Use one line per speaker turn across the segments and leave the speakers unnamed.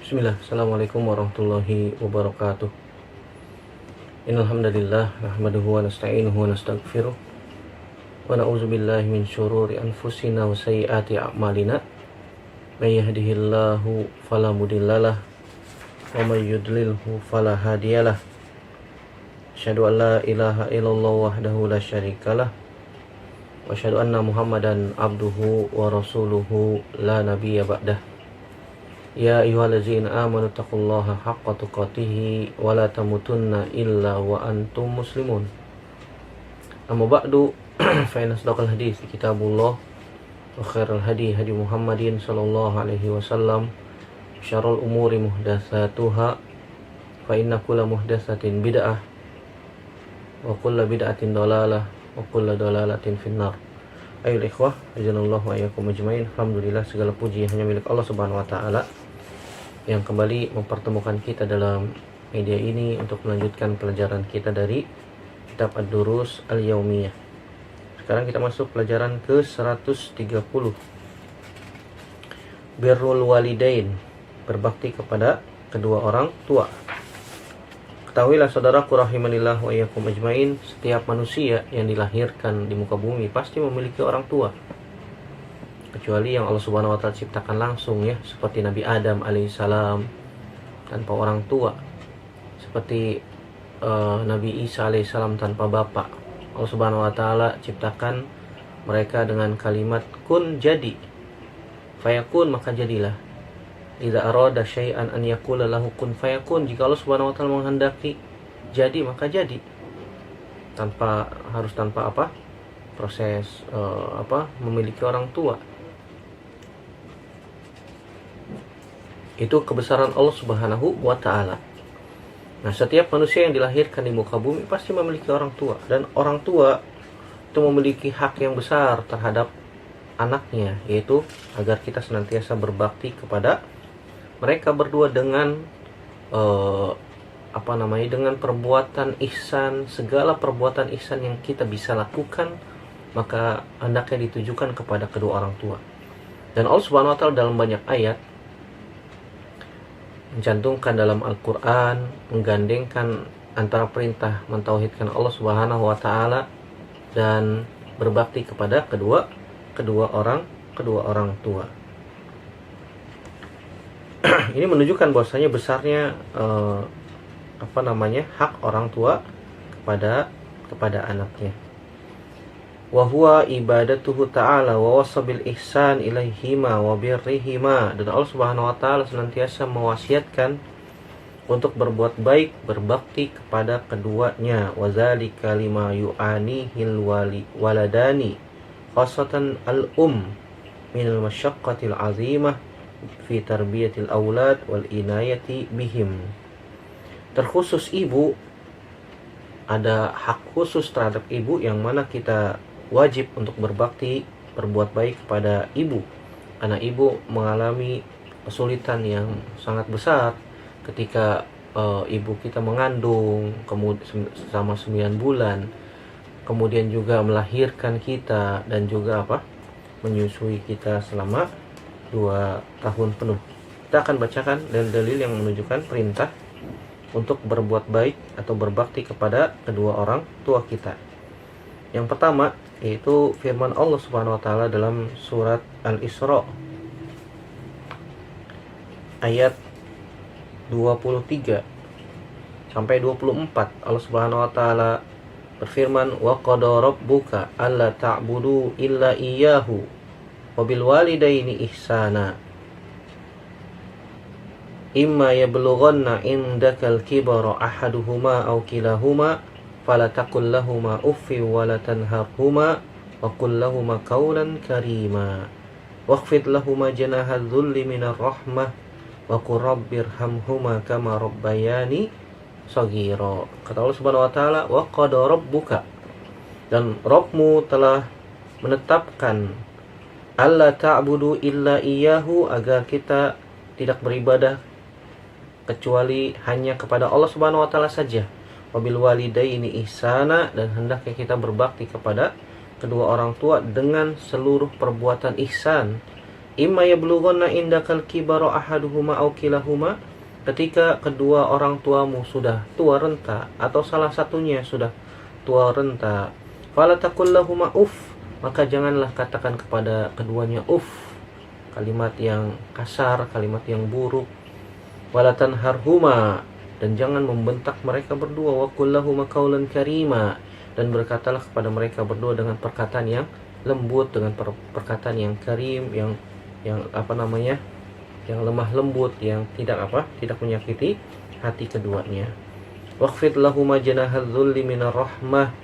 Bismillah, Assalamualaikum warahmatullahi wabarakatuh. Innal hamdalillah nahmaduhu wa nasta'inuhu wa nastaghfiruh wa na'udzu billahi min syururi anfusina wa sayyiati a'malina. May yahdihillahu fala mudhillalah wa may yudlilhu fala hadiyalah. Asyhadu an la ilaha illallah wahdahu la syarikalah wa asyhadu anna Muhammadan abduhu wa rasuluhu la nabiyya ba'dah. Ya ayyuhallazina amanu taqullaha haqqa tuqatih wa la tamutunna illa wa antum muslimun. Amma ba'du fa inna asdaqal hadits kitabullah wa khairal hadi hadi Muhammadin sallallahu alaihi wasallam, syarrul umuri muhdatsatuha fa inna kulla muhdatsatin bid'ah wa kulla bid'atin dhalalah wa kulla dhalalatin finnar. Ayo ikhwah, ajanallahu wa iyyakum ajmain. Alhamdulillah, segala puji hanya milik Allah Subhanahu wa taala yang kembali mempertemukan kita dalam media ini untuk melanjutkan pelajaran kita dari kitab Ad-Durus Al-Yaumiyah. Sekarang kita masuk pelajaran ke 130. Birrul walidain, berbakti kepada kedua orang tua. Ketahuilah saudaraku rahimanillah wa iyyakum ajmain, setiap manusia yang dilahirkan di muka bumi pasti memiliki orang tua. Kecuali yang Allah Subhanahu wa taala ciptakan langsung, ya, seperti Nabi Adam alaihissalam tanpa orang tua, seperti Nabi Isa alaihissalam tanpa bapak. Allah Subhanahu wa taala ciptakan mereka dengan kalimat kun, jadi, fayakun, maka jadilah. Idza arada syai'an an yaqula lahu kun fayakun, jika Allah Subhanahu wa taala menghendaki jadi maka jadi, tanpa proses memiliki orang tua. Itu kebesaran Allah Subhanahu wa ta'ala. Nah, setiap manusia yang dilahirkan di muka bumi pasti memiliki orang tua, dan orang tua itu memiliki hak yang besar terhadap anaknya, yaitu agar kita senantiasa berbakti kepada mereka berdua dengan dengan perbuatan ihsan. Segala perbuatan ihsan yang kita bisa lakukan maka hendaknya ditujukan kepada kedua orang tua. Dan Allah Subhanahu wa taala dalam banyak ayat mencantumkan dalam Al-Quran, menggandengkan antara perintah mentauhidkan Allah Subhanahu wa taala dan berbakti kepada kedua orang tua. Ini menunjukkan bahwasanya besarnya hak orang tua kepada anaknya. Wa huwa ibadatuhu ta'ala wa wasabil ihsan ilaihima wa birrihima. Dan Allah Subhanahu wa taala senantiasa mewasiatkan untuk berbuat baik, berbakti kepada keduanya. Wa dzalika lima yu'anihil waladani khasatan al-um min al-masyaqqatil 'azimah fi tarbiyatil aulad wal inayati bihim. Terkhusus ibu, ada hak khusus terhadap ibu yang mana kita wajib untuk berbakti, berbuat baik kepada ibu, karena ibu mengalami kesulitan yang sangat besar ketika ibu kita mengandung kemudian selama 9 bulan, kemudian juga melahirkan kita dan juga menyusui kita selama 2 tahun penuh. Kita akan bacakan dalil-dalil yang menunjukkan perintah untuk berbuat baik atau berbakti kepada kedua orang tua kita. Yang pertama yaitu firman Allah Subhanahu wa taala dalam surat Al-Isra ayat 23 sampai 24. Allah Subhanahu wa taala berfirman, wa qada rabbuka alla ta'budu illa iyyahu wa bil walidaini ihsana imma yablughanna indakal kibara ahaduhuma aw kilahuma fala taqul lahuma uffi wa la tanharhuma wa qul lahuma qawlan karima wakhfid lahuma janaha dhulli minar rahmah wa qur rabbirhamhuma kama rabbayani shaghira. Kata Allah Subhanahu wa taala, wa qada rabbuka, dan Rabbmu telah menetapkan alla ta'budu illa iyyahu, agar kita tidak beribadah kecuali hanya kepada Allah Subhanahu wa taala saja. Wabil walidaini ihsana, dan hendaknya kita berbakti kepada kedua orang tua dengan seluruh perbuatan ihsan, Imma yablughanna indakal kibara ahaduhuma aw kilahuma, ketika kedua orang tuamu sudah tua renta atau salah satunya sudah tua renta, fala taqul lahuma uff, maka janganlah katakan kepada keduanya uff, kalimat yang kasar, kalimat yang buruk. Wala tanharhuma, dan jangan membentak mereka berdua. Wa qul lahuma qaulan karima, dan berkatalah kepada mereka berdua dengan perkataan yang lembut, dengan perkataan yang karim, yang yang lemah lembut, yang tidak menyakiti hati keduanya. Waqfid lahuma janahal dzulli minar rahmah,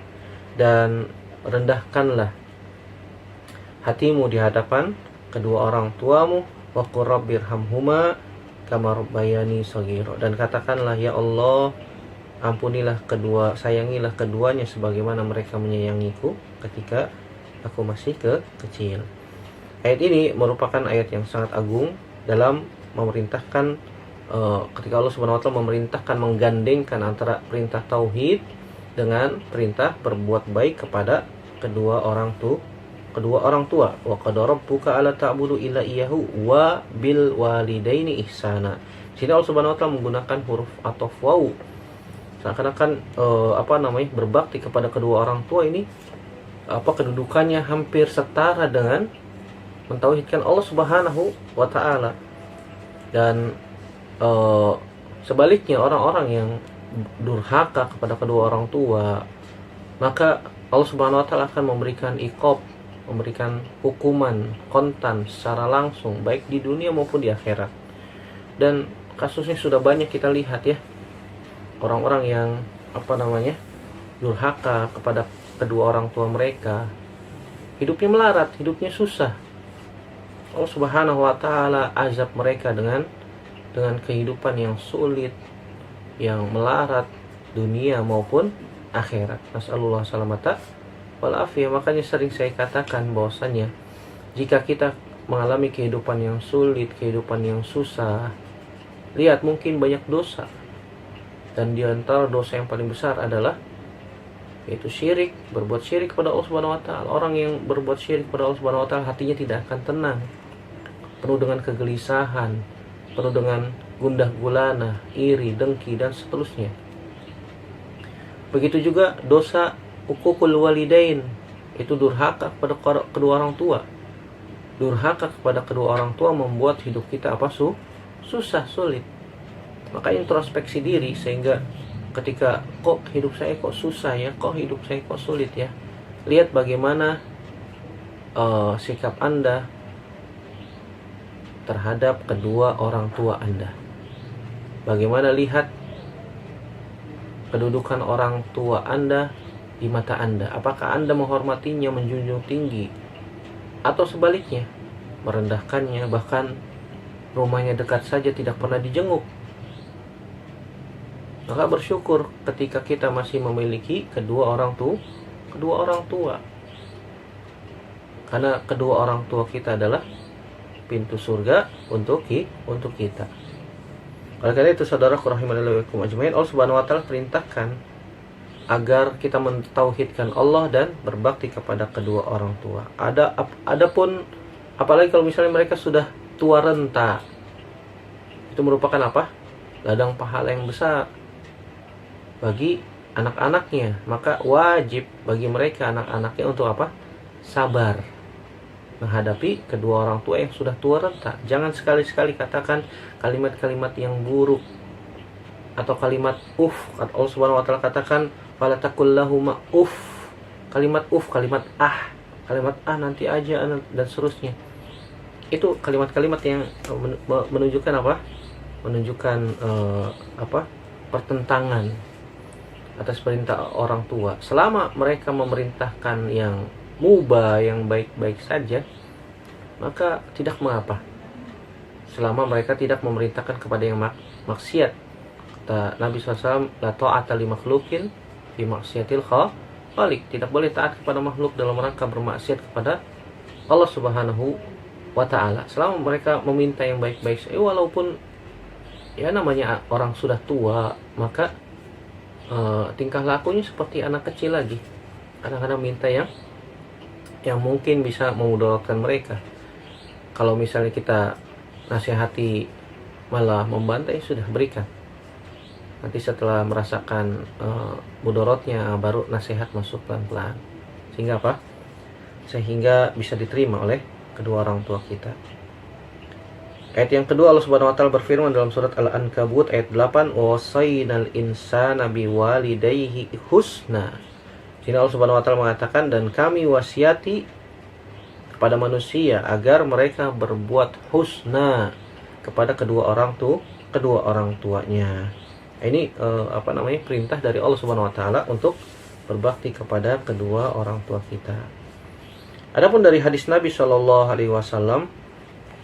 dan rendahkanlah hatimu di hadapan kedua orang tuamu. Wa qur rabbirhamhuma kama rabbayani shaghira, dan katakanlah, ya Allah, sayangilah keduanya sebagaimana mereka menyayangiku ketika aku masih kecil. Ayat ini merupakan ayat yang sangat agung dalam memerintahkan, ketika Allah Subhanahu wa taala memerintahkan menggandengkan antara perintah tauhid dengan perintah berbuat baik kepada kedua orang tua. Wa qad rabbuka alla ta'budu illa iyyahu wa bil walidaini ihsana. Sini Allah Subhanahu wa taala menggunakan huruf ataf waw. Seakan-akan berbakti kepada kedua orang tua ini kedudukannya hampir setara dengan mentauhidkan Allah Subhanahu wa taala. Dan sebaliknya, orang-orang yang durhaka kepada kedua orang tua, maka Allah Subhanahu wa taala akan memberikan iqab, memberikan hukuman kontan secara langsung, baik di dunia maupun di akhirat. Dan kasusnya sudah banyak kita lihat ya, orang-orang yang durhaka kepada kedua orang tua mereka, hidupnya melarat, hidupnya susah. Allah Subhanahu wa taala azab mereka dengan kehidupan yang sulit, yang melarat dunia maupun akhirat. Nasallallahu salamata wal afiyah. Makanya sering saya katakan bahwasanya jika kita mengalami kehidupan yang sulit, kehidupan yang susah, lihat mungkin banyak dosa, dan di antara dosa yang paling besar adalah yaitu syirik, berbuat syirik kepada Allah Subhanahu wa taala. Orang yang berbuat syirik kepada Allah Subhanahu wa taala, hatinya tidak akan tenang, penuh dengan kegelisahan, penuh dengan gundah gulana, iri, dengki, dan seterusnya. Begitu juga dosa uququl walidain, itu durhaka kepada kedua orang tua. Durhaka kepada kedua orang tua membuat hidup kita susah, sulit. Maka introspeksi diri, sehingga ketika kok hidup saya kok susah ya, kok hidup saya kok sulit ya, lihat bagaimana sikap Anda terhadap kedua orang tua Anda. Bagaimana lihat kedudukan orang tua Anda di mata Anda. Apakah Anda menghormatinya, menjunjung tinggi, atau sebaliknya merendahkannya, bahkan rumahnya dekat saja tidak pernah dijenguk. Maka bersyukur ketika kita masih memiliki kedua orang tua. Karena kedua orang tua kita adalah pintu surga untuk kita. Oleh karena itu, saudaraku rahimanillah wa iyakum ajmain, Allah Subhanahu wa taala perintahkan agar kita mentauhidkan Allah dan berbakti kepada kedua orang tua. Adapun apalagi kalau misalnya mereka sudah tua renta, itu merupakan ladang pahala yang besar bagi anak-anaknya. Maka wajib bagi mereka, anak-anaknya, untuk sabar menghadapi kedua orang tua yang sudah tua renta. Jangan sekali-sekali katakan kalimat-kalimat yang buruk atau kalimat Allah Subhanahu wa taala katakan fala taqul lahum kalimat kalimat nanti aja, dan seterusnya. Itu kalimat-kalimat yang menunjukkan menunjukkan pertentangan atas perintah orang tua. Selama mereka memerintahkan yang mubah, yang baik-baik saja, maka tidak mengapa. Selama mereka tidak memerintahkan kepada yang maksiat. Kata Nabi SAW, la ta'ata li makhlukin fi maksiatil khaliq. Tidak boleh taat kepada makhluk dalam rangka bermaksiat kepada Allah Subhanahu wa ta'ala. Selama mereka meminta yang baik-baik saja, walaupun ya namanya orang sudah tua, maka tingkah lakunya seperti anak kecil lagi. Kadang-kadang minta yang mungkin bisa memudaratkan mereka. Kalau misalnya kita nasihati malah membantai, sudah berikan. Nanti setelah merasakan mudorotnya, baru nasihat masuk pelan-pelan. Sehingga apa? Sehingga bisa diterima oleh kedua orang tua kita. Ayat yang kedua, Allah Subhanahu wa taala berfirman dalam surat Al-Ankabut ayat 8, "Wasainal insana biwalidayhi husna." Sini Allah Subhanahu wa taala mengatakan, dan kami wasiati kepada manusia agar mereka berbuat husna kepada kedua orang tuanya. Ini perintah dari Allah Subhanahu wa taala untuk berbakti kepada kedua orang tua kita. Adapun dari hadis Nabi Shallallahu alaihi wasallam,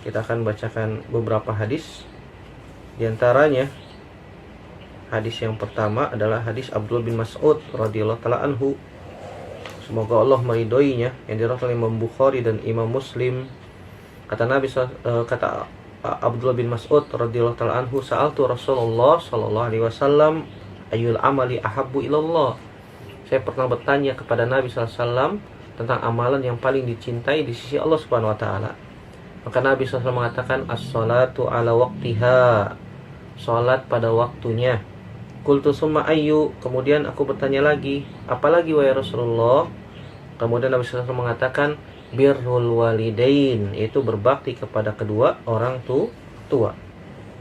kita akan bacakan beberapa hadis. Di antaranya hadis yang pertama adalah hadis Abdullah bin Mas'ud radhiyallahu taala anhu. Semoga Allah meridhoinya, yang diriwayatkan Imam Bukhari dan Imam Muslim. Kata Abdullah bin Mas'ud radhiyallahu taala anhu, "Sa'altu Rasulullah sallallahu alaihi wasallam ayyul amali ahabbu ilallah." Saya pernah bertanya kepada Nabi sallallahu alaihi wasallam tentang amalan yang paling dicintai di sisi Allah Subhanahu wa taala. Maka Nabi SAW mengatakan, "As-salatu ala waqtiha." Salat pada waktunya. Qultu summa ayyu. Kemudian aku bertanya lagi, apalagi wahai Rasulullah? Kemudian Nabi SAW mengatakan, birrul walidain, yaitu berbakti kepada kedua orang tua.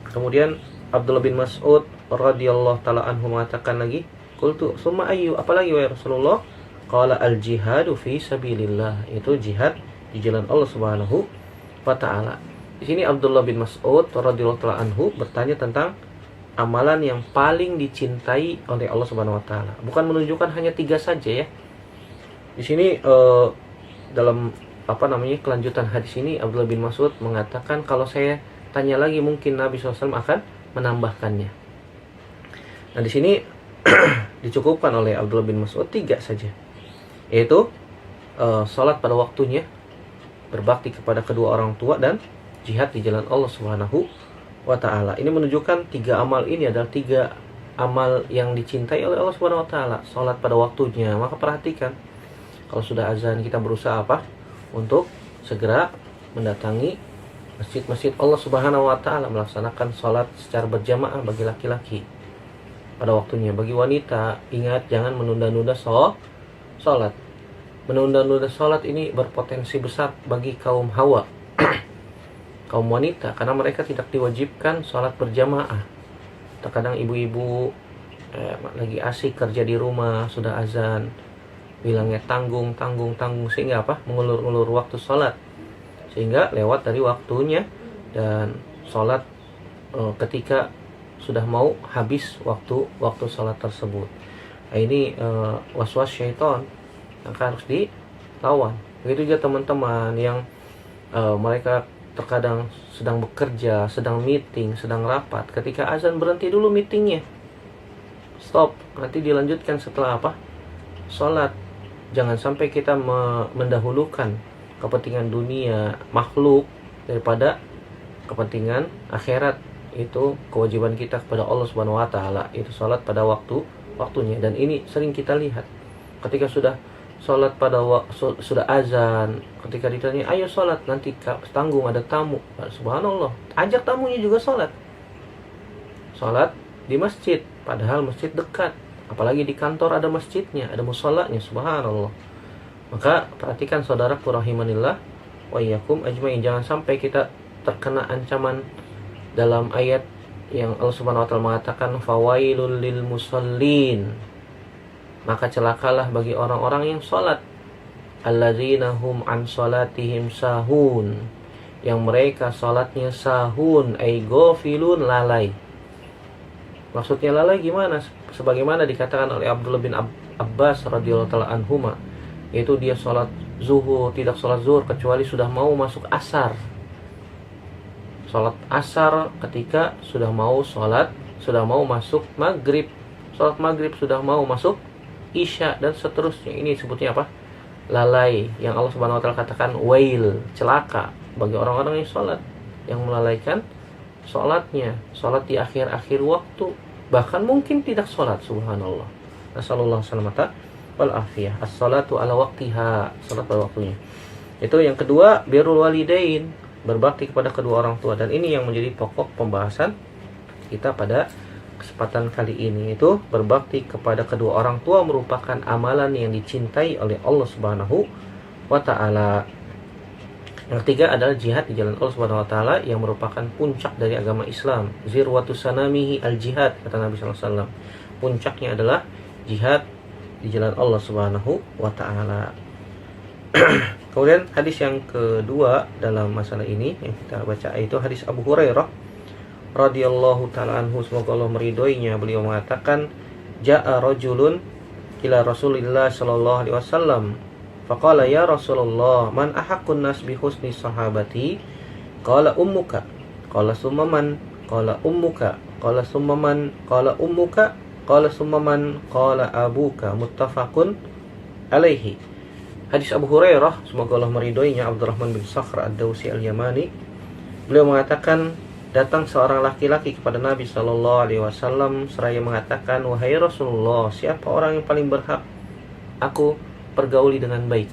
Kemudian Abdullah bin Mas'ud radhiyallahu taala anhu mengatakan lagi, qultu summa ayyu, apalagi wahai Rasulullah? Qala al-jihadu fi sabilillah, itu jihad di jalan Allah Subhanahu wa taala. Di sini Abdullah bin Mas'ud radhiyallahu taala anhu bertanya tentang amalan yang paling dicintai oleh Allah Subhanahu wa taala. Bukan menunjukkan hanya 3 saja ya. Di sini dalam kelanjutan hadis ini Abdullah bin Mas'ud mengatakan, kalau saya tanya lagi mungkin Nabi SAW akan menambahkannya. Nah, di sini dicukupkan oleh Abdullah bin Mas'ud 3 saja, yaitu salat pada waktunya, berbakti kepada kedua orang tua, dan jihad di jalan Allah Subhanahu wa taala. Ini menunjukkan 3 amal ini adalah 3 amal yang dicintai oleh Allah Subhanahu wa taala. Salat pada waktunya, maka perhatikan, kalau sudah azan kita berusaha untuk segera mendatangi masjid-masjid Allah Subhanahu wa taala, melaksanakan salat secara berjamaah bagi laki-laki pada waktunya. Bagi wanita, ingat jangan menunda-nunda salat. Menunda-nunda salat ini berpotensi besar bagi kaum hawa, kaum wanita, karena mereka tidak diwajibkan salat berjamaah. Terkadang ibu-ibu lagi asik kerja di rumah, sudah azan, bilangnya tanggung, sehingga mengulur-ulur waktu salat, sehingga lewat dari waktunya, dan salat ketika sudah mau habis waktu salat tersebut. Nah, ini waswas syaitan yang harus dilawan. Begitu juga teman-teman yang mereka terkadang sedang bekerja, sedang meeting, sedang rapat. Ketika azan, berhenti dulu meetingnya, stop, nanti dilanjutkan setelah salat. Jangan sampai kita mendahulukan kepentingan dunia makhluk daripada kepentingan akhirat. Itu kewajiban kita kepada Allah Subhanahu wa taala, itu salat pada waktunya. Dan ini sering kita lihat, ketika sudah salat sudah azan, ketika ditanya ayo salat, nanti tanggung ada tamu. Subhanallah, ajak tamunya juga salat di masjid, padahal masjid dekat. Apalagi di kantor ada masjidnya, ada musholanya, subhanallah. Maka perhatikan saudaraku rahimanillah wa iyyakum ajmain, jangan sampai kita terkena ancaman dalam ayat yang Allah Subhanahu wa taala mengatakan fawailul lil musallin, maka celakalah bagi orang-orang yang salat, alladzina hum an salatihim sahun, yang mereka salatnya sahun, ay ghafilun, lalai. Maksudnya lalai gimana? Sebagaimana dikatakan oleh Abdullah bin Abbas radhiyallahu taala anhuma, yaitu dia salat zuhur, tidak salat zuhur kecuali sudah mau masuk asar. Salat asar ketika sudah mau masuk maghrib. Salat maghrib sudah mau masuk isya, dan seterusnya. Ini sebutnya lalai, yang Allah Subhanahu wa taala katakan wail, celaka bagi orang-orang yang salat, yang melalaikan salatnya, salat di akhir-akhir waktu, bahkan mungkin tidak salat, subhanallah. Nasallallahu salamata wal afiyah. As-salatu ala waqtiha, salat pada waktunya. Itu yang kedua, birrul walidain, berbakti kepada kedua orang tua. Dan ini yang menjadi pokok pembahasan kita pada kesempatan kali ini, itu berbakti kepada kedua orang tua merupakan amalan yang dicintai oleh Allah Subhanahu wa taala. Yang ketiga adalah jihad di jalan Allah Subhanahu wa taala yang merupakan puncak dari agama Islam. Zirwatu sanamihi al-jihad, kata Nabi sallallahu alaihi wasallam. Puncaknya adalah jihad di jalan Allah Subhanahu wa taala. Kemudian hadis yang kedua dalam masalah ini yang kita baca itu hadis Abu Hurairah radhiyallahu taala anhu, semoga Allah meridhoinya. Beliau mengatakan, ja'a rajulun ila Rasulillah sallallahu alaihi wasallam faqala ya Rasulullah man ahaqqun nas bi husni sahabati qala ummuka qala summa man qala ummuka qala summa man qala ummuka qala summa man qala abuka, muttafaqun alaihi. Hadis Abu Hurairah, semoga Allah meridhoinya, Abdurrahman bin Sakhr ad-Dawsi al-Yamani, beliau mengatakan, datang seorang laki-laki kepada Nabi sallallahu alaihi wasallam seraya mengatakan, wahai Rasulullah, siapa orang yang paling berhak aku pergauli dengan baik?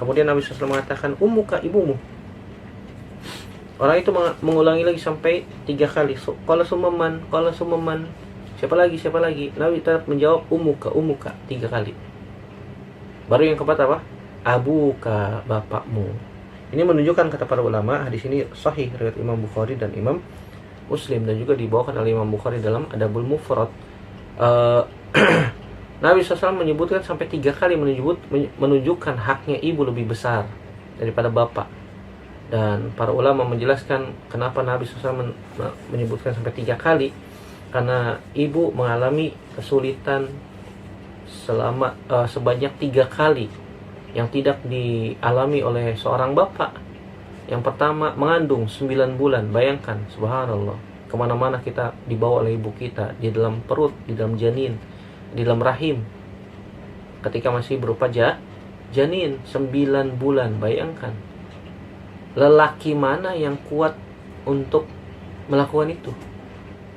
Kemudian Nabi sallallahu alaihi wasallam mengatakan, ummuka, ibumu. Orang itu mengulangi lagi sampai 3 kali. Qala summan, qala summan. Siapa lagi? Nabi tetap menjawab ummuka, 3 kali. Baru yang keempat apa? Abuka, bapakmu. Ini menunjukkan, kata para ulama, hadis ini sahih riwayat Imam Bukhari dan Imam Muslim, dan juga dibawakan oleh Imam Bukhari dalam Adabul Mufrad. Nabi SAW menyebutkan sampai 3 kali menunjukkan haknya ibu lebih besar daripada bapak. Dan para ulama menjelaskan kenapa Nabi SAW menyebutkan sampai 3 kali, karena ibu mengalami kesulitan sebanyak 3 kali yang tidak dialami oleh seorang bapak. Yang pertama, mengandung 9 bulan. Bayangkan, subhanallah, kemana-mana kita dibawa oleh ibu kita, di dalam perut, di dalam janin, di dalam rahim, ketika masih berupa janin 9 bulan. Bayangkan, lelaki mana yang kuat untuk melakukan itu?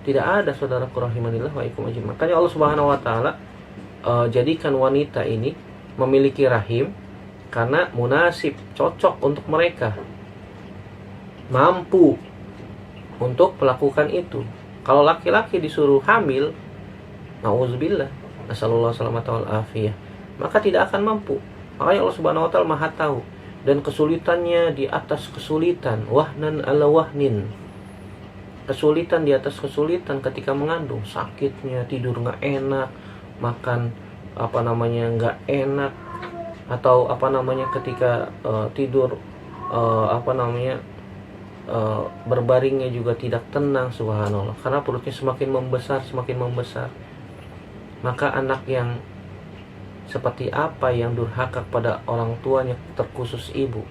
Tidak ada, saudaraku rahimanillah wa ikum ajmain. Makanya Allah Subhanahu wa taala jadikan wanita ini memiliki rahim karena munasib, cocok untuk mereka, mampu untuk melakukan itu. Kalau laki-laki disuruh hamil, na'udzubillah, nasallallahu salamata wal afiyah, maka tidak akan mampu. Makanya Allah Subhanahu wa taala Maha tahu, dan kesulitannya di atas kesulitan, wahnan ala wahnin, kesulitan di atas kesulitan ketika mengandung, sakitnya, tidur nggak enak, makan nggak enak, atau ketika tidur berbaringnya juga tidak tenang, subhanallah, karena perutnya semakin membesar. Maka anak yang seperti apa yang durhaka pada orang tuanya, terkhusus ibu,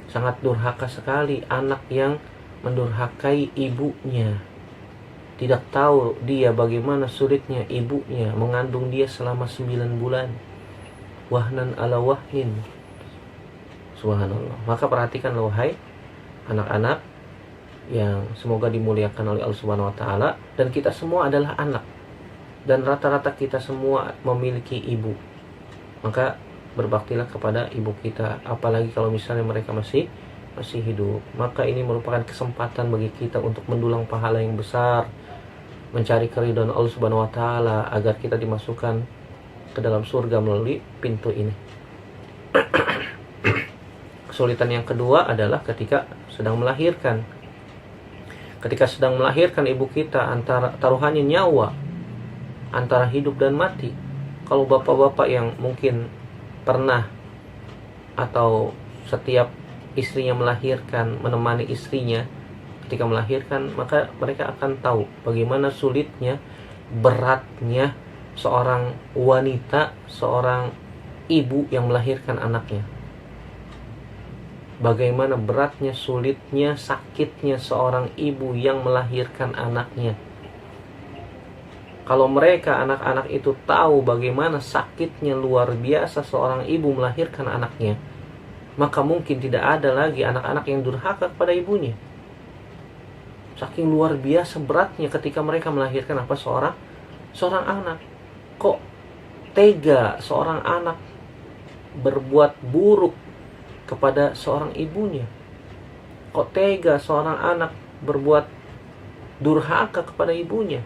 sangat durhaka sekali. Anak yang mendurhakai ibunya, tidak tahu dia bagaimana sulitnya ibunya mengandung dia selama 9 bulan. Wahnan ala wahnin, subhanallah. Maka perhatikanlah wahai anak-anak yang semoga dimuliakan oleh Allah Subhanahu wa taala, dan kita semua adalah anak, dan rata-rata kita semua memiliki ibu. Maka berbaktilah kepada ibu kita, apalagi kalau misalnya mereka masih hidup. Maka ini merupakan kesempatan bagi kita untuk mendulang pahala yang besar, mencari keridhaan Allah Subhanahu wa taala agar kita dimasukkan ke dalam surga melalui pintu ini. Kesulitan yang kedua adalah ketika sedang melahirkan. Ketika sedang melahirkan ibu kita, antara taruhannya nyawa, antara hidup dan mati. Kalau bapak-bapak yang mungkin pernah atau setiap istrinya melahirkan, menemani istrinya ketika melahirkan, maka mereka akan tahu bagaimana sulitnya, beratnya seorang wanita, seorang ibu yang melahirkan anaknya. Bagaimana beratnya, sulitnya, sakitnya seorang ibu yang melahirkan anaknya. Kalau mereka, anak-anak itu, tahu bagaimana sakitnya luar biasa seorang ibu melahirkan anaknya, maka mungkin tidak ada lagi anak-anak yang durhaka kepada ibunya. Saking luar biasa beratnya ketika mereka melahirkan seorang anak. Kok tega seorang anak berbuat buruk kepada seorang ibunya? Kok tega seorang anak berbuat durhaka kepada ibunya?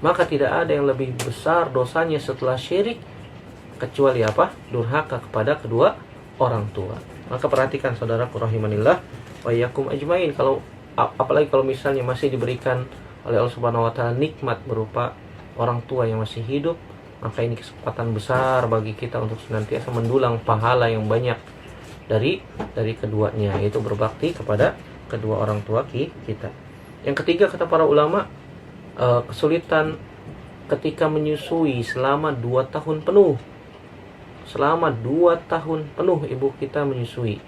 Maka tidak ada yang lebih besar dosanya setelah syirik kecuali apa? Durhaka kepada kedua orang tua. Maka perhatikan saudaraku rahimanillah wa iyyakum ajmain, apalagi kalau misalnya masih diberikan oleh Allah Subhanahu wa taala nikmat berupa orang tua yang masih hidup, maka ini kesempatan besar bagi kita untuk senantiasa mendulang pahala yang banyak dari keduanya, yaitu berbakti kepada kedua orang tua kita. Yang ketiga, kata para ulama, kesulitan ketika menyusui selama 2 tahun penuh. Selama 2 tahun penuh ibu kita menyusui.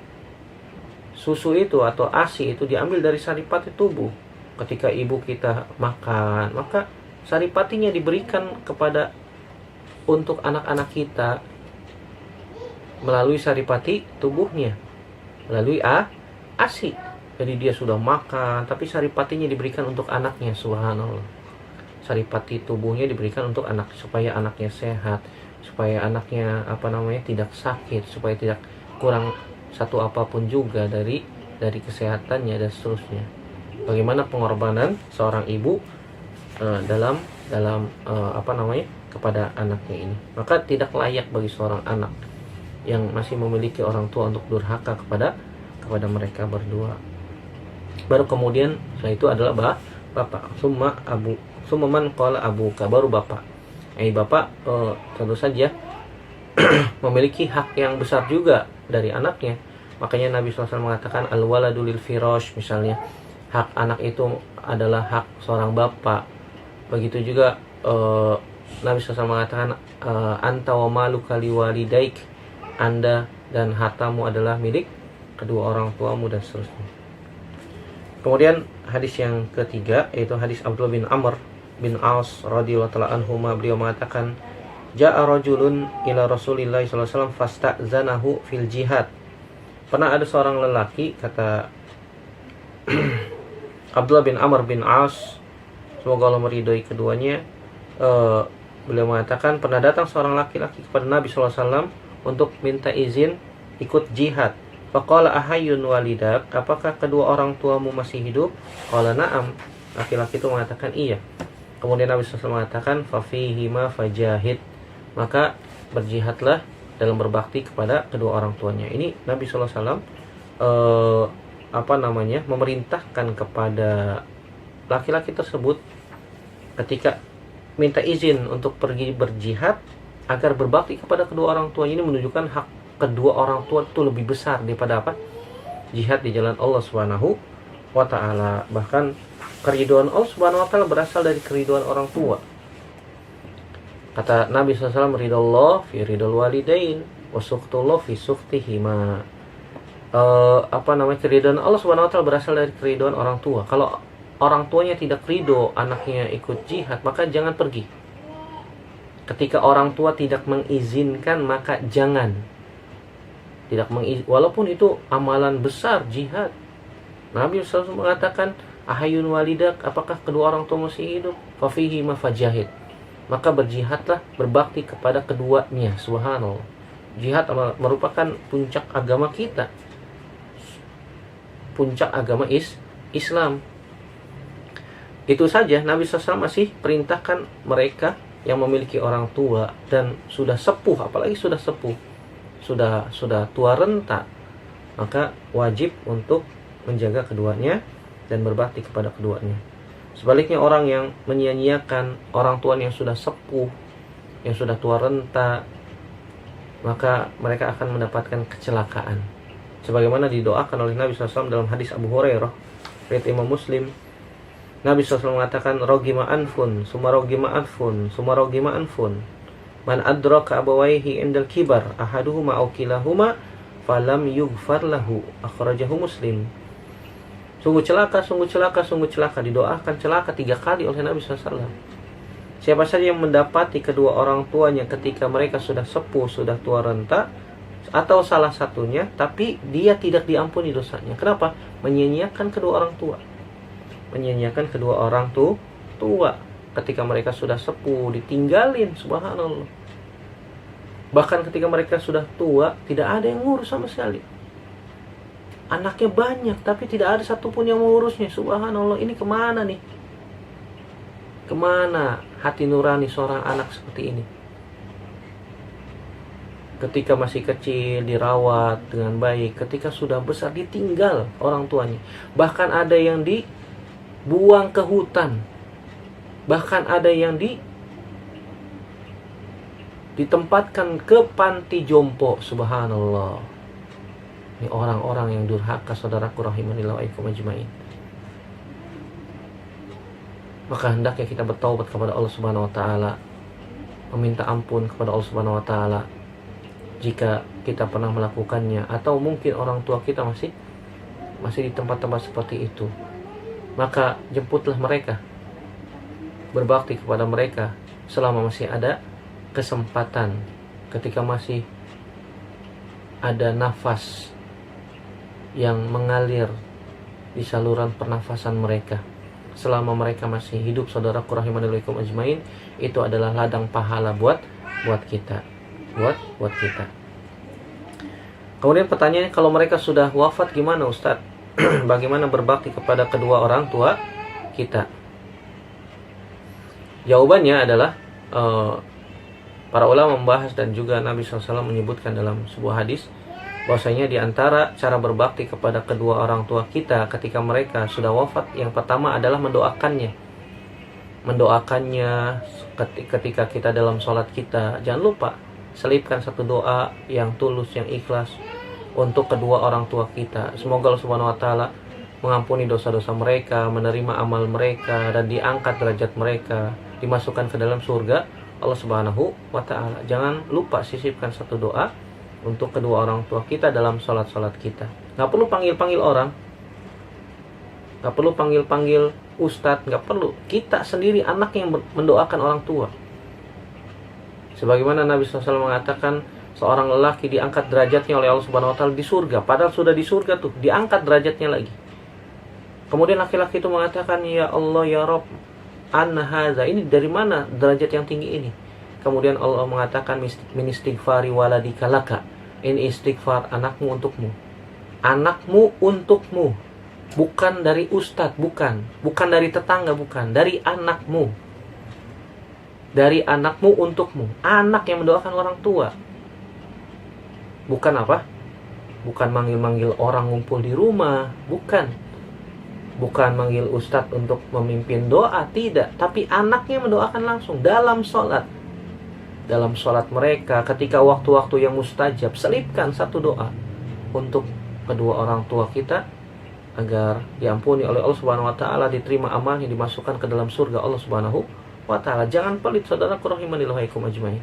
Susu itu atau ASI itu diambil dari saripati tubuh. Ketika ibu kita makan, maka saripatinya diberikan kepada untuk anak-anak kita melalui saripati tubuhnya, melalui ASI. Jadi dia sudah makan, tapi saripatinya diberikan untuk anaknya. Subhanallah. Saripati tubuhnya diberikan untuk anak, supaya anaknya sehat, supaya anaknya tidak sakit, supaya tidak kurang satu apapun juga dari kesehatannya dan seterusnya. Bagaimana pengorbanan seorang ibu dalam kepada anaknya ini. Maka tidak layak bagi seorang anak yang masih memiliki orang tua untuk durhaka kepada mereka berdua. Baru kemudian setelah itu adalah bapak. Summa man qala abuka, baru bapak. Bapak tentu saja memiliki hak yang besar juga dari anaknya. Makanya Nabi SAW mengatakan al-waladu lil firash, misalnya hak anak itu adalah hak seorang bapak. Begitu juga Nabi SAW mengatakan anta wa maluka liwalidaik, Anda dan hartamu adalah milik kedua orang tuamu, dan seterusnya. Kemudian hadis yang ketiga, yaitu hadis Abdullah bin Amr bin As radhiyallahu ta'ala anhuma, beliau mengatakan ja'a rajulun ila Rasulillah sallallahu alaihi wasallam fasta'zanahu fil jihad. Pernah ada seorang lelaki, kata Abdullah bin Amr bin As, semoga Allah meridhoi keduanya, beliau mengatakan pernah datang seorang laki-laki kepada Nabi sallallahu alaihi wasallam untuk minta izin ikut jihad. Faqala ahayyun walidak, apakah kedua orang tuamu masih hidup? Qala na'am, laki-laki itu mengatakan iya. Kemudian Nabi SAW mengatakan fafihima fajahid, maka berjihadlah dalam berbakti kepada kedua orang tuanya. Ini Nabi SAW memerintahkan kepada laki-laki tersebut ketika minta izin untuk pergi berjihad agar berbakti kepada kedua orang tuanya. Ini menunjukkan hak kedua orang tua itu lebih besar daripada jihad di jalan Allah Subhanahu wa ta'ala. Bahkan keridhaan Allah Subhanahu wa ta'ala berasal dari keridhaan orang tua. Kata Nabi SAW, ridallah fi ridal walidain wa suqtullah fi suqtihima. Keridhaan Allah Subhanahu wa ta'ala berasal dari keridhaan orang tua. Kalau orang tuanya tidak ridho anaknya ikut jihad, maka jangan pergi. Ketika orang tua tidak mengizinkan, maka jangan. Walaupun itu amalan besar jihad. Nabi SAW mengatakan ahayun walidak, apakah kedua orang tua masih hidup? Fafihi mafajahid, maka berjihadlah, berbakti kepada keduanya. Subhanallah. Jihad merupakan puncak agama kita, puncak agama Islam. Itu saja Nabi SAW masih perintahkan mereka yang memiliki orang tua dan sudah sepuh, apalagi sudah sepuh, sudah tua renta, maka wajib untuk menjaga keduanya dan berbakti kepada keduanya. Sebaliknya, orang yang menyia-nyiakan orang tua yang sudah sepuh, yang sudah tua renta, maka mereka akan mendapatkan kecelakaan. Sebagaimana didoakan oleh Nabi SAW dalam hadis Abu Hurairah riwayat Imam Muslim. Nabi SAW mengatakan rogima anfun, summa rogima anfun, summa rogima anfun. Man adraka abawaihi indal kibar ahaduhuma aw kilahuma falam yughfar lahu, akhrajahu Muslim. Sungguh celaka, sungguh celaka, sungguh celaka. Didoakan celaka 3 kali oleh Nabi SAW. Siapa saja yang mendapati kedua orang tuanya ketika mereka sudah sepuh, sudah tua renta, atau salah satunya, tapi dia tidak diampuni dosanya. Kenapa? Menyia-nyiakan kedua orang tua. Menyia-nyiakan kedua orang tua ketika mereka sudah sepuh, ditinggalin. Subhanallah. Bahkan ketika mereka sudah tua, tidak ada yang ngurus sama sekali. Anaknya banyak, tapi tidak ada satupun yang mengurusnya. Subhanallah, ini kemana nih? Kemana hati nurani seorang anak seperti ini? Ketika masih kecil dirawat dengan baik, ketika sudah besar ditinggal orang tuanya. Bahkan ada yang dibuang ke hutan. Bahkan ada yang ditempatkan ke panti jompo. Subhanallah. Ini orang-orang yang durhaka, saudaraku rahimanillah wa iyyakum ajmain. Maka hendaknya kita bertaubat kepada Allah Subhanahu wa taala, meminta ampun kepada Allah Subhanahu wa taala jika kita pernah melakukannya, atau mungkin orang tua kita masih di tempat-tempat seperti itu. Maka jemputlah mereka, berbakti kepada mereka selama masih ada kesempatan, ketika masih ada nafas yang mengalir di saluran pernafasan mereka. Selama mereka masih hidup, saudaraku rahimanillah wa iyyakum ajmain, itu adalah ladang pahala buat kita. Buat kita. Kemudian pertanyaannya, kalau mereka sudah wafat gimana Ustadz? Bagaimana berbakti kepada kedua orang tua kita? Jawabannya adalah para ulama membahas, dan juga Nabi SAW menyebutkan dalam sebuah hadis, bahwasanya di antara cara berbakti kepada kedua orang tua kita ketika mereka sudah wafat, yang pertama adalah mendoakannya ketika kita dalam sholat kita. Jangan lupa selipkan satu doa yang tulus, yang ikhlas untuk kedua orang tua kita. Semoga Allah Subhanahu wa taala mengampuni dosa-dosa mereka, menerima amal mereka, dan diangkat derajat mereka, dimasukkan ke dalam surga Allah Subhanahu wa taala. Jangan lupa sisipkan satu doa untuk kedua orang tua kita dalam sholat-sholat kita. Gak perlu panggil-panggil orang, gak perlu panggil-panggil ustadz, gak perlu. Kita sendiri anak yang mendoakan orang tua. Sebagaimana Nabi SAW mengatakan, seorang lelaki diangkat derajatnya oleh Allah Subhanahu wa taala di surga, padahal sudah di surga tuh, diangkat derajatnya lagi. Kemudian laki-laki itu mengatakan, ya Allah ya Rabb, anna hadza, ini dari mana derajat yang tinggi ini? Kemudian Allah mengatakan, min istighfari waladika laka, ini istighfar anakmu untukmu. Anakmu untukmu, bukan dari ustadz, bukan dari tetangga, bukan dari anakmu. Dari anakmu untukmu. Anak yang mendoakan orang tua. Bukan apa? Bukan manggil-manggil orang ngumpul di rumah, bukan manggil ustadz untuk memimpin doa, tidak. Tapi anaknya mendoakan langsung dalam sholat. Dalam sholat mereka, ketika waktu-waktu yang mustajab, selipkan satu doa untuk kedua orang tua kita agar diampuni oleh Allah Subhanahu wa taala, diterima amalnya, dimasukkan ke dalam surga Allah Subhanahu wa taala. Jangan pelit, saudaraku rahimanillah wa iyyakum ajmain.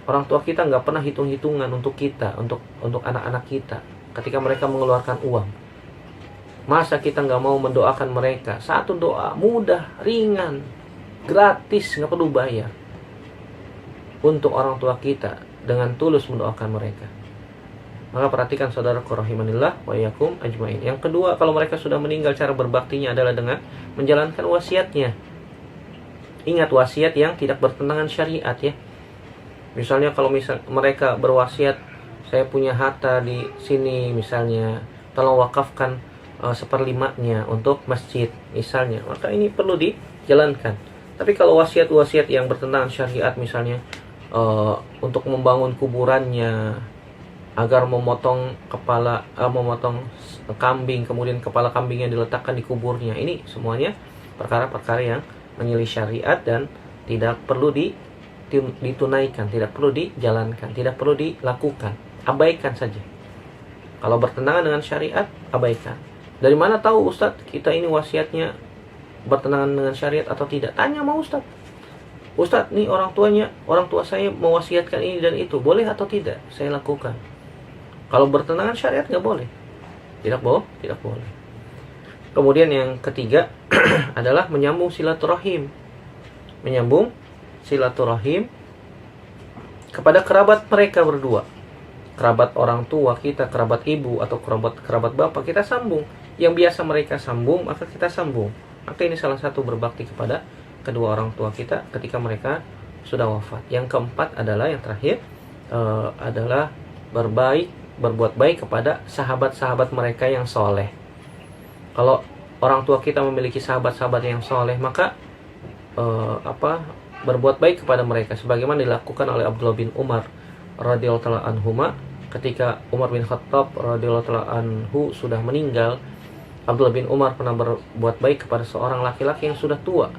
Orang tua kita nggak pernah hitung-hitungan untuk kita, untuk anak-anak kita ketika mereka mengeluarkan uang. Masa kita nggak mau mendoakan mereka? Satu doa mudah, ringan, gratis, nggak perlu bayar. Untuk orang tua kita, dengan tulus mendoakan mereka. Maka perhatikan saudaraku rahimanillah wa iyyakum ajmain. Yang kedua, kalau mereka sudah meninggal, cara berbaktinya adalah dengan menjalankan wasiatnya. Ingat, wasiat yang tidak bertentangan syariat ya. Misalnya kalau mereka berwasiat, saya punya harta di sini misalnya, tolong wakafkan 1/5-nya untuk masjid misalnya, maka ini perlu dijalankan. Tapi kalau wasiat-wasiat yang bertentangan syariat, misalnya untuk membangun kuburannya, agar memotong kambing, kemudian kepala kambingnya diletakkan di kuburnya, ini semuanya perkara-perkara yang menyelisih syariat dan tidak perlu ditunaikan, tidak perlu dijalankan, tidak perlu dilakukan. Abaikan saja. Kalau bertentangan dengan syariat, abaikan. Dari mana tahu Ustadz kita ini wasiatnya bertentangan dengan syariat atau tidak? Tanya sama Ustadz. Ustadz, nih orang tua saya mewasiatkan ini dan itu, boleh atau tidak saya lakukan? Kalau bertentangan syariat nggak boleh. Tidak boleh. Kemudian yang ketiga adalah menyambung silaturahim. Menyambung silaturahim kepada kerabat mereka berdua. Kerabat orang tua kita, kerabat ibu atau kerabat bapak, kita sambung. Yang biasa mereka sambung, maka kita sambung. Maka ini salah satu berbakti kepada kedua orang tua kita ketika mereka sudah wafat. Yang keempat adalah, yang terakhir adalah berbaik berbuat baik kepada sahabat-sahabat mereka yang soleh. Kalau orang tua kita memiliki sahabat-sahabat yang soleh, maka berbuat baik kepada mereka, sebagaimana dilakukan oleh Abdullah bin Umar radhiyallahu anhuma. Ketika Umar bin Khattab radhiyallahu anhu sudah meninggal, Abdullah bin Umar pernah berbuat baik kepada seorang laki-laki yang sudah tua.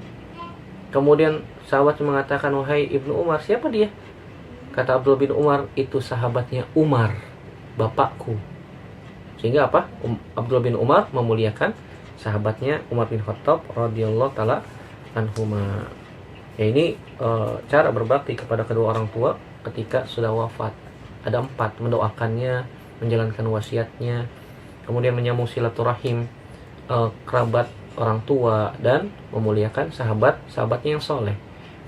Kemudian sahabat mengatakan, "Wahai Ibnu Umar, siapa dia?" Kata Abdullah bin Umar, "Itu sahabatnya Umar, bapakku." Sehingga Abdullah bin Umar memuliakan sahabatnya Umar bin Khattab radhiyallahu taala anhuma. Ya, ini cara berbakti kepada kedua orang tua ketika sudah wafat. Ada 4: mendoakannya, menjalankan wasiatnya, kemudian menyambung silaturahim kerabat orang tua, dan memuliakan sahabatnya yang soleh.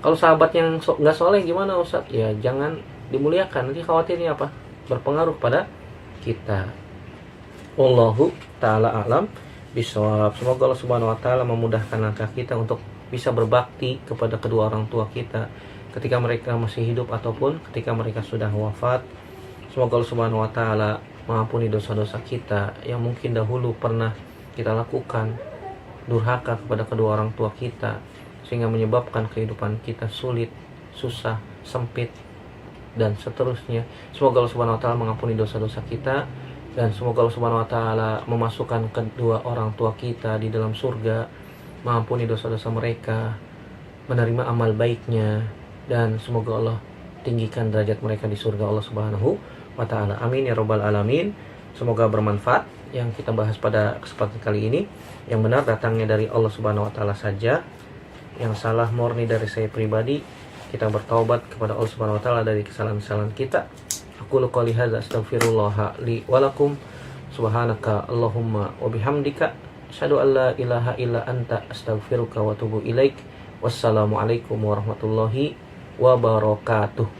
Kalau sahabat yang nggak soleh gimana Ustaz? Ya jangan dimuliakan, nanti khawatirnya berpengaruh pada kita. Wallahu ta'ala a'lam bishawab. Semoga Allah subhanahu wa ta'ala memudahkan langkah kita untuk bisa berbakti kepada kedua orang tua kita ketika mereka masih hidup ataupun ketika mereka sudah wafat. Semoga Allah subhanahu wa ta'ala mengampuni dosa-dosa kita yang mungkin dahulu pernah kita lakukan, durhaka kepada kedua orang tua kita, sehingga menyebabkan kehidupan kita sulit, susah, sempit, dan seterusnya. Semoga Allah subhanahu wa ta'ala mengampuni dosa-dosa kita, dan semoga Allah subhanahu wa ta'ala memasukkan kedua orang tua kita di dalam surga, mengampuni dosa-dosa mereka, menerima amal baiknya, dan semoga Allah tinggikan derajat mereka di surga Allah subhanahu wa ta'ala. Amin ya rabbal alamin. Semoga bermanfaat yang kita bahas pada kesempatan kali ini. Yang benar datangnya dari Allah subhanahu wa ta'ala saja, yang salah murni dari saya pribadi. Kita bertaubat kepada Allah subhanahu wa ta'ala dari kesalahan-kesalahan kita. Aku qouli hadza astaghfirullah li wa lakum. Subhanaka Allahumma wa bihamdika asyhadu an la ilaha illa anta astaghfiruka wa atubu ilaik. Wassalamualaikum warahmatullahi wabarakatuh.